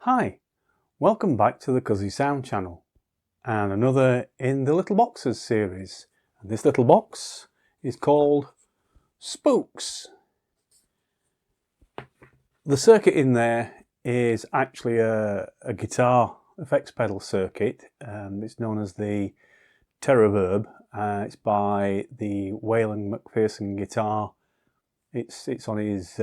Hi, welcome back to the Cuzzy Sound channel and another in the Little Boxes series. And this little box is called Spooks. The circuit in there is actually a guitar effects pedal circuit. It's known as the Terraverb. It's by the Waylon McPherson guitar. It's on his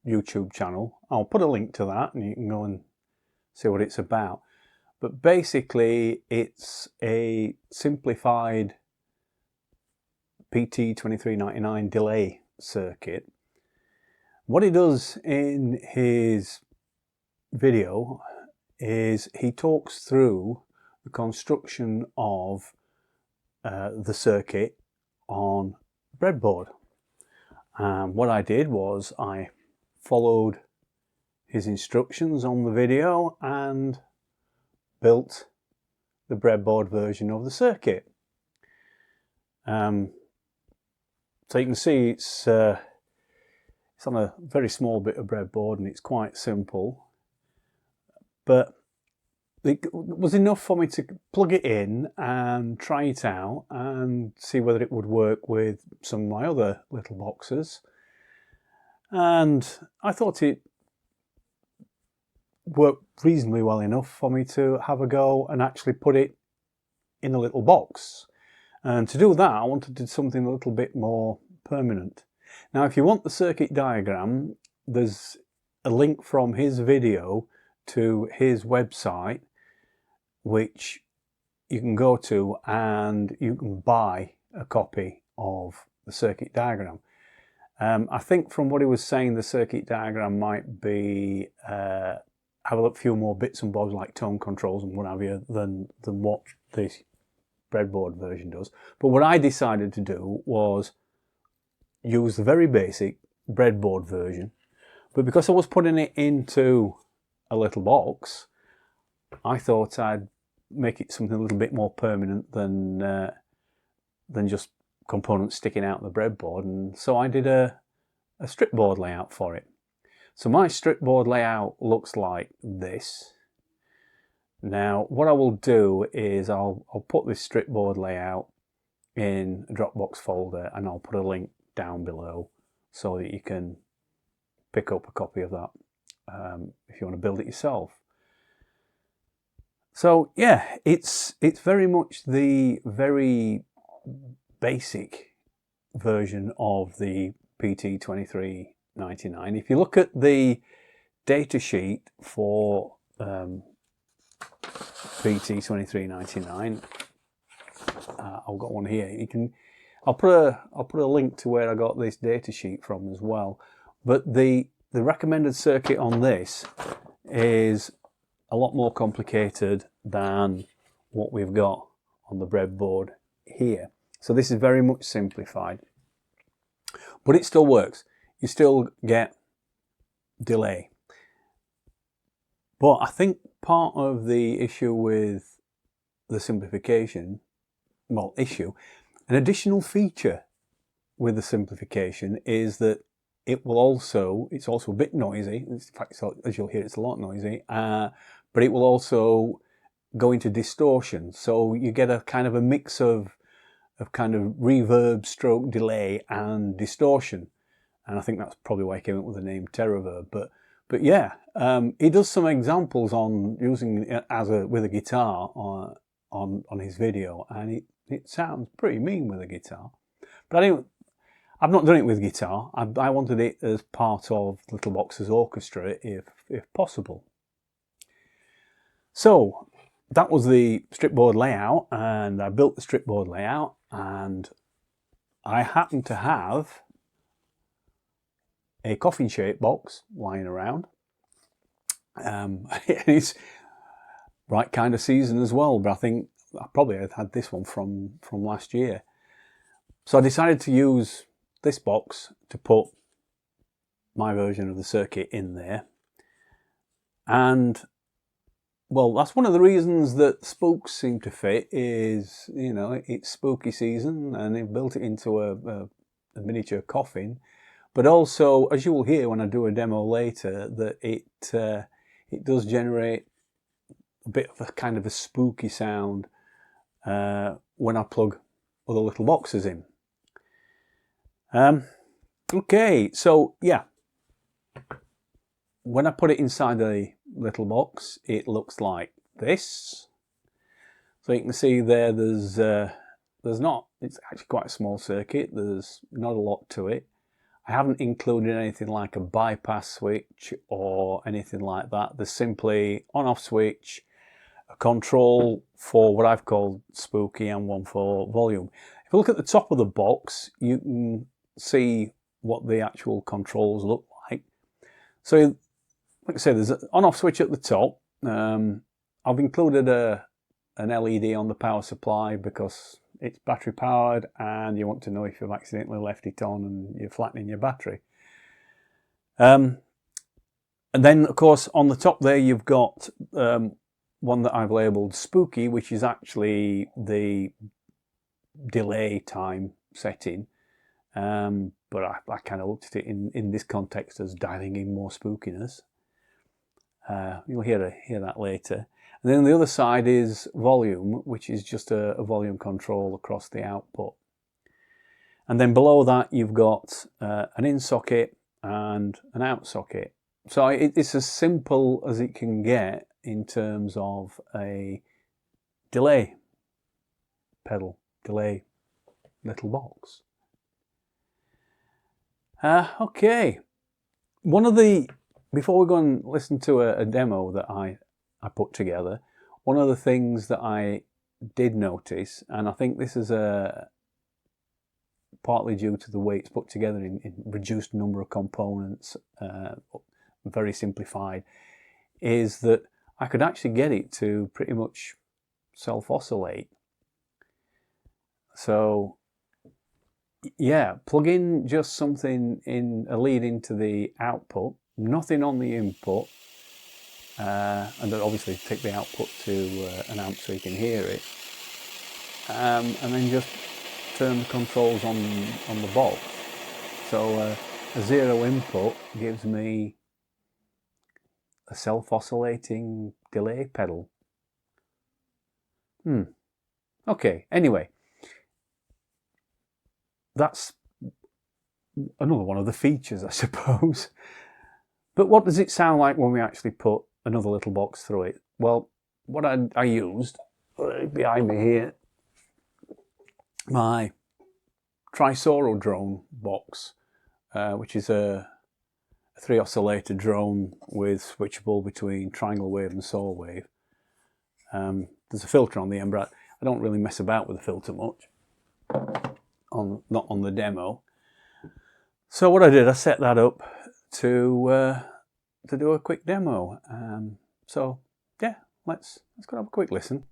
YouTube channel. I'll put a link to that and you can go and see what it's about. But basically it's a simplified PT2399 delay circuit. What he does in his video is he talks through the construction of the circuit on breadboard. What I did was I followed his instructions on the video and built the breadboard version of the circuit. So you can see it's on a very small bit of breadboard and it's quite simple, but it was enough for me to plug it in and try it out and see whether it would work with some of my other little boxes. And I thought it worked reasonably well enough for me to have a go and actually put it in a little box. And to do that, I wanted to do something a little bit more permanent. Now, if you want the circuit diagram, there's a link from his video to his website, which you can go to and you can buy a copy of the circuit diagram. I think from what he was saying, the circuit diagram might be have a few more bits and bobs like tone controls and what have you than what this breadboard version does. But what I decided to do was use the very basic breadboard version. But because I was putting it into a little box, I thought I'd make it something a little bit more permanent than just components sticking out the breadboard, and so I did a strip board layout for it. So my strip board layout looks like this. Now what I will do is I'll put this strip board layout in a Dropbox folder and I'll put a link down below so that you can pick up a copy of that if you want to build it yourself. So yeah, it's very much the very basic version of the PT2399. If you look at the data sheet for PT2399, I've got one here. I'll put a link to where I got this data sheet from as well. But the recommended circuit on this is a lot more complicated than what we've got on the breadboard here. So this is very much simplified, but it still works. You still get delay. But I think part of the issue with the simplification, well, an additional feature with the simplification is that it's also a bit noisy. In fact, as you'll hear, it's a lot noisy, but it will also go into distortion. So you get a kind of a mix of kind of reverb stroke delay and distortion. And I think that's probably why I came up with the name Terraverb. But yeah, he does some examples on using it with a guitar on his video, and it sounds pretty mean with a guitar. But I've not done it with guitar. I wanted it as part of Little Box's orchestra if possible. So that was the stripboard layout, and I built the stripboard layout, and I happen to have a coffin-shaped box lying around. It's right kind of season as well, but I think I probably had this one from last year. So I decided to use this box to put my version of the circuit in there. And well, that's one of the reasons that Spooks seem to fit is, you know, it's spooky season and they've built it into a miniature coffin. but also, as you will hear when I do a demo later, that it does generate a bit of a kind of a spooky sound when I plug other little boxes in. Okay, so yeah, when I put it inside the little box, it looks like this. So you can see there's not, it's actually quite a small circuit, there's not a lot to it. I haven't included anything like a bypass switch or anything like that. There's simply on-off switch, a control for what I've called spooky, and one for volume. If you look at the top of the box, you can see what the actual controls look like. So, like I say, there's an on-off switch at the top. I've included an LED on the power supply because it's battery powered and you want to know if you've accidentally left it on and you're flattening your battery. And then, of course, on the top there you've got one that I've labelled spooky, which is actually the delay time setting. But I kind of looked at it in this context as dialing in more spookiness. You'll hear that later. And then the other side is volume, which is just a volume control across the output. And then below that you've got an in socket and an out socket. So it's as simple as it can get in terms of a delay pedal, delay little box. Okay, before we go and listen to a demo that I put together, one of the things that I did notice, and I think this is partly due to the way it's put together in reduced number of components, very simplified, is that I could actually get it to pretty much self-oscillate. So yeah, plug in just something in a lead into the output, nothing on the input, and then obviously take the output to an amp so you can hear it, and then just turn the controls on the box. So a zero input gives me a self-oscillating delay pedal. Okay, anyway, that's another one of the features, I suppose. But what does it sound like when we actually put another little box through it? Well, what I used, behind me here, my Trisoro drone box, which is a 3 oscillator drone with switchable between triangle wave and saw wave. There's a filter on the end, but I don't really mess about with the filter much, not on the demo. So what I did, I set that up to do a quick demo. So yeah, let's go have a quick listen.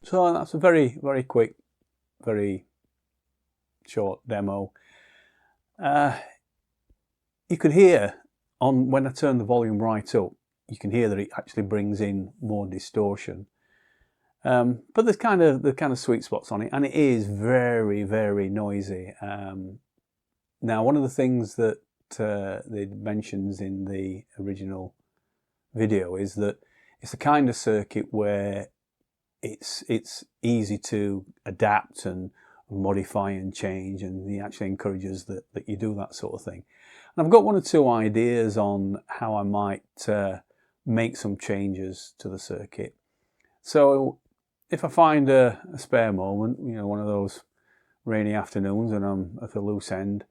So that's a very, very quick, very short demo. You could hear when I turn the volume right up, you can hear that it actually brings in more distortion. But there's kind of sweet spots on it, and it is very, very noisy. Now, one of the things that it mentions in the original video is that it's the kind of circuit where it's easy to adapt and modify and change, and he actually encourages that you do that sort of thing. And I've got one or two ideas on how I might make some changes to the circuit. So if I find a spare moment, you know, one of those rainy afternoons and I'm at a loose end,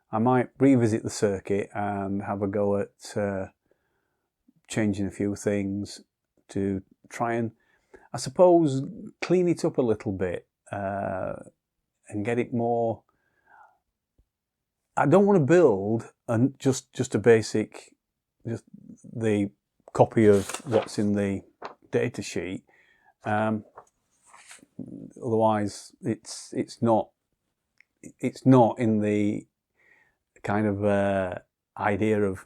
I might revisit the circuit and have a go at changing a few things to try and, I suppose, clean it up a little bit and get it more. I don't want to build just a basic, just the copy of what's in the data sheet. Otherwise, it's not in the kind of idea of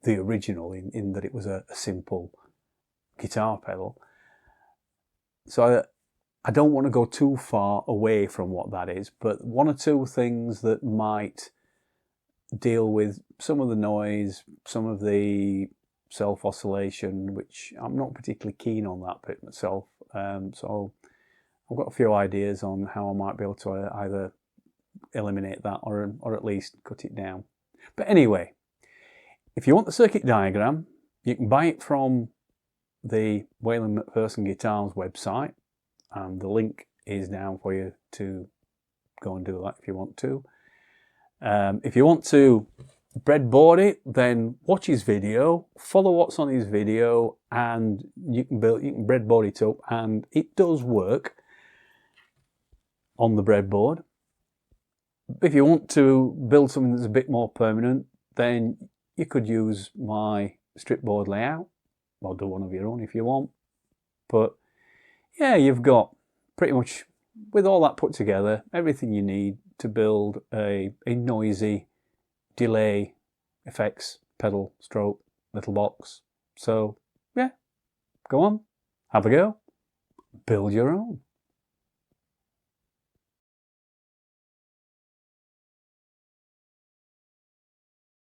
the original, in that it was a simple guitar pedal. So I don't want to go too far away from what that is, but one or two things that might deal with some of the noise, some of the self-oscillation, which I'm not particularly keen on that bit myself. So I've got a few ideas on how I might be able to either eliminate that or at least cut it down. But anyway, if you want the circuit diagram, you can buy it from the Wayland Macpherson Guitars website, and the link is down for you to go and do that if you want to. If you want to breadboard it, then watch his video, follow what's on his video, and you can breadboard it up, and it does work on the breadboard. If you want to build something that's a bit more permanent, then you could use my strip board layout, or do one of your own if you want. But yeah, you've got pretty much, with all that put together, everything you need to build a noisy delay effects pedal stroke little box. So yeah, go on, have a go, build your own.